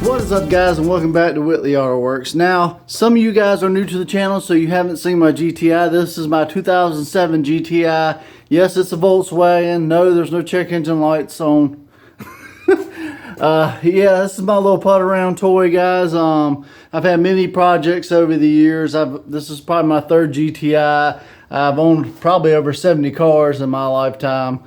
What is up, guys, and welcome back to Whitley Auto Works. Now, some of you guys are new to the channel, so you haven't seen my GTI. This is my 2007 GTI. Yes, it's a Volkswagen. No, there's no check engine lights on. Yeah, this is my little putt around toy, guys. I've had many projects over the years. This is probably my third GTI. I've owned probably over 70 cars in my lifetime.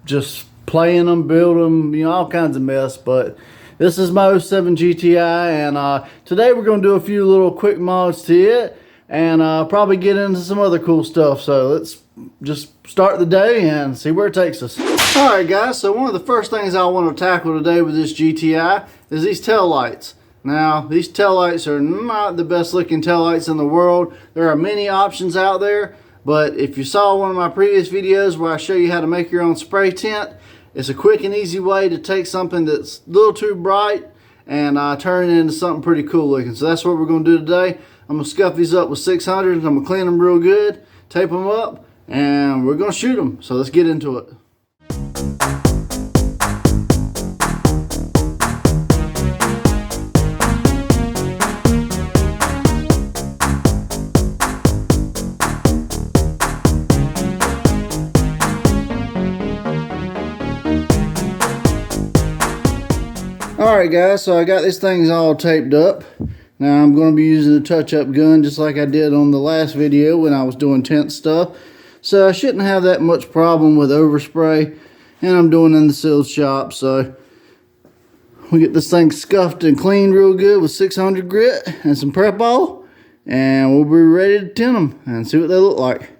Just playing them, build them, you know, all kinds of mess. But this is my '07 GTI, and today we're going to do a few little quick mods to it, and probably get into some other cool stuff. So let's just start the day and see where it takes us. Alright, guys, so one of the first things I want to tackle today with this GTI is these tail lights. Now, these tail lights are not the best looking tail lights in the world. There are many options out there, but if you saw one of my previous videos where I show you how to make your own spray tint, it's a quick and easy way to take something that's a little too bright and turn it into something pretty cool looking. So that's what we're going to do today. I'm going to scuff these up with 600s. I'm going to clean them real good, tape them up, and we're going to shoot them. So let's get into it. Alright, guys, so I got these things all taped up. Now I'm going to be using a touch-up gun just like I did on the last video when I was doing tint stuff. So I shouldn't have that much problem with overspray, and I'm doing it in the sealed shop. So we get this thing scuffed and cleaned real good with 600 grit and some prep oil, and we'll be ready to tint them and see what they look like.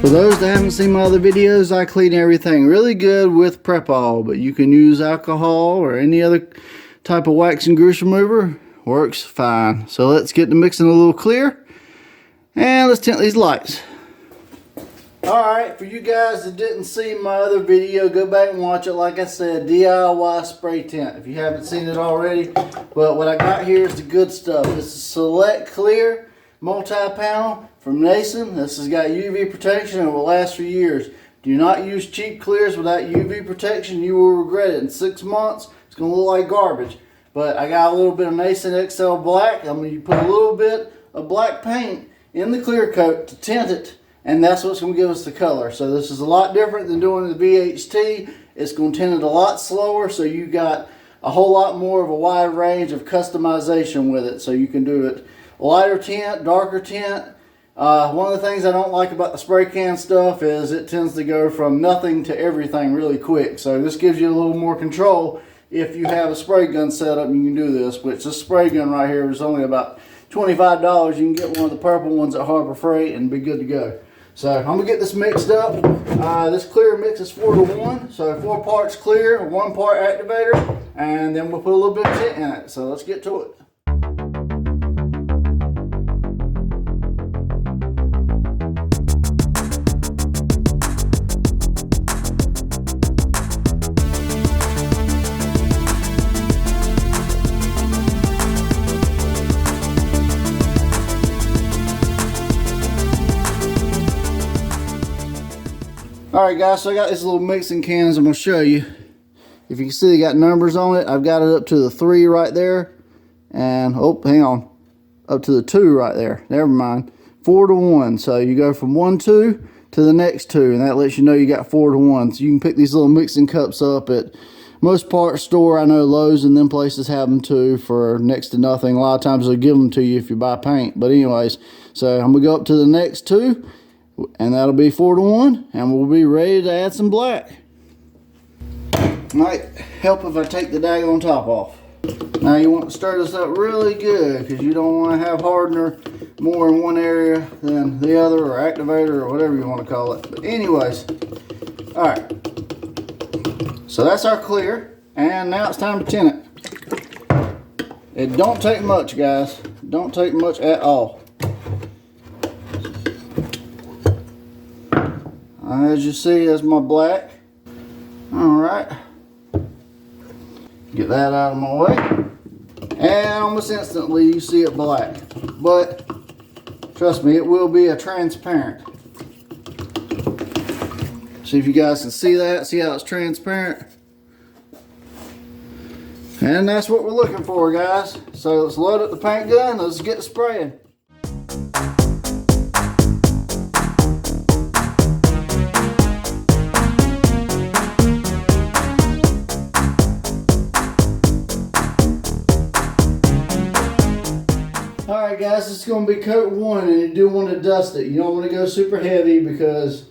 For those that haven't seen my other videos, I clean everything really good with prep oil, but you can use alcohol or any other type of wax and grease remover. Works fine. So let's get the mixing a little clear, and let's tint these lights. Alright, for you guys that didn't see my other video, go back and watch it. Like I said, DIY spray tint, if you haven't seen it already. But what I got here is the good stuff. This is Select Clear multi-panel from Nason. This has got UV protection and will last for years. Do not use cheap clears without UV protection. You will regret it in 6 months. It's going to look like garbage. But I got a little bit of Nason XL Black. I'm going to put a little bit of black paint in the clear coat to tint it, and that's what's going to give us the color. So this is a lot different than doing the VHT. It's going to tint it a lot slower, so you got a whole lot more of a wide range of customization with it. So you can do it lighter tint, darker tint. One of the things I don't like about the spray can stuff is it tends to go from nothing to everything really quick. So this gives you a little more control. If you have a spray gun set up, you can do this. Which this spray gun right here is only about $25. You can get one of the purple ones at Harbor Freight and be good to go. So I'm going to get this mixed up. This clear mix is 4-to-1. So 4 parts clear, 1 part activator, and then we'll put a little bit of tint in it. So let's get to it. Alright, guys, so I got these little mixing cans I'm going to show you. If you can see, they got numbers on it. I've got it up to the 3 right there. And, oh, hang on. Up to the 2 right there. Never mind. 4 to 1. So you go from 1 2 to the next 2, and that lets you know you got 4 to 1. So you can pick these little mixing cups up at most parts store. I know Lowe's and them places have them too for next to nothing. A lot of times they'll give them to you if you buy paint. But anyways, so I'm gonna go up to the next 2, and that'll be 4 to 1, and we'll be ready to add some black. Might help if I take the daggone top off. Now you want to stir this up really good, because you don't want to have hardener more in one area than the other, or activator, or whatever you want to call it. But anyways, all right. So that's our clear, and now it's time to tint it. It don't take much, guys. Don't take much at all. As you see, that's my black. All right. Get that out of my way. And almost instantly you see it black. But trust me, it will be a transparent. See if you guys can see that. See how it's transparent? And that's what we're looking for, guys. So let's load up the paint gun. Let's get spraying. Alright guys, this is going to be coat 1, and you do want to dust it. You don't want to go super heavy, because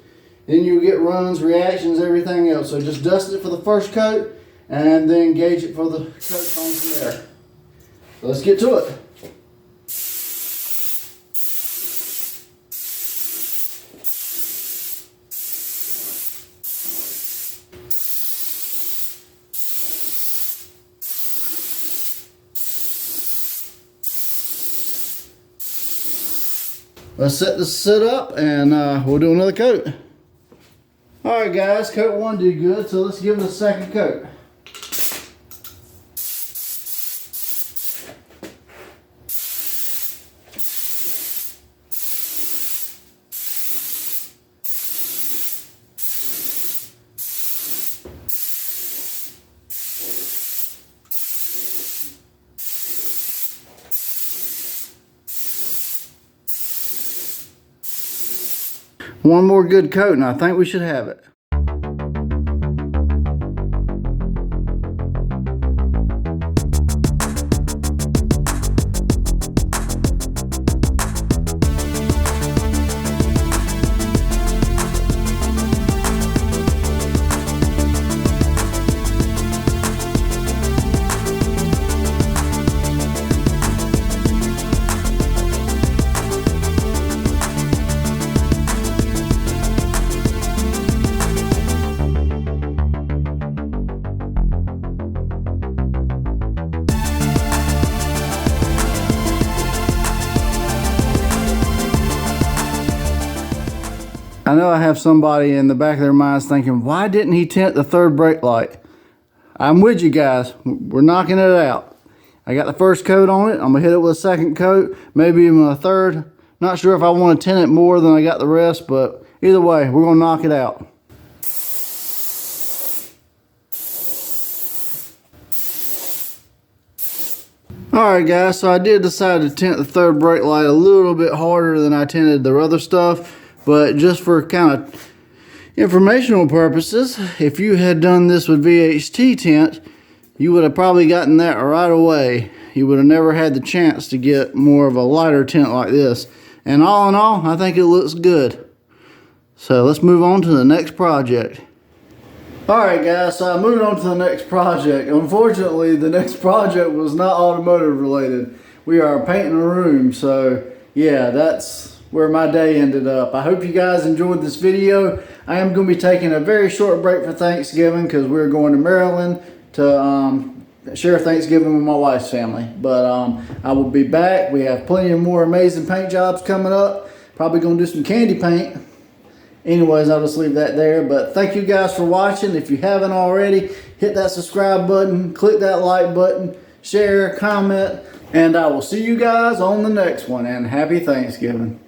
then you'll get runs, reactions, everything else. So just dust it for the first coat, and then gauge it for the coat on from there. So let's get to it. Let's set this up, and we'll do another coat. Alright guys, coat 1 did good, so let's give it a second coat. One more good coat, and I think we should have it. I know I have somebody in the back of their minds thinking, why didn't he tint the third brake light? I'm with you guys. We're knocking it out. I got the first coat on it. I'm going to hit it with a second coat, maybe even a third. Not sure if I want to tint it more than I got the rest, but either way, we're going to knock it out. Alright guys, so I did decide to tint the third brake light a little bit harder than I tinted the other stuff. But just for kind of informational purposes, if you had done this with VHT tint, you would have probably gotten that right away. You would have never had the chance to get more of a lighter tint like this. And all in all, I think it looks good. So let's move on to the next project. Alright guys, so I moved on to the next project. Unfortunately, the next project was not automotive related. We are painting a room, so yeah, that's where my day ended up. I hope you guys enjoyed this video. I am going to be taking a very short break for Thanksgiving, because we're going to Maryland to share Thanksgiving with my wife's family. But I will be back. We have plenty of more amazing paint jobs coming up. Probably going to do some candy paint. Anyways, I'll just leave that there. But thank you guys for watching. If you haven't already, hit that subscribe button, click that like button, share, comment, and I will see you guys on the next one. And happy Thanksgiving.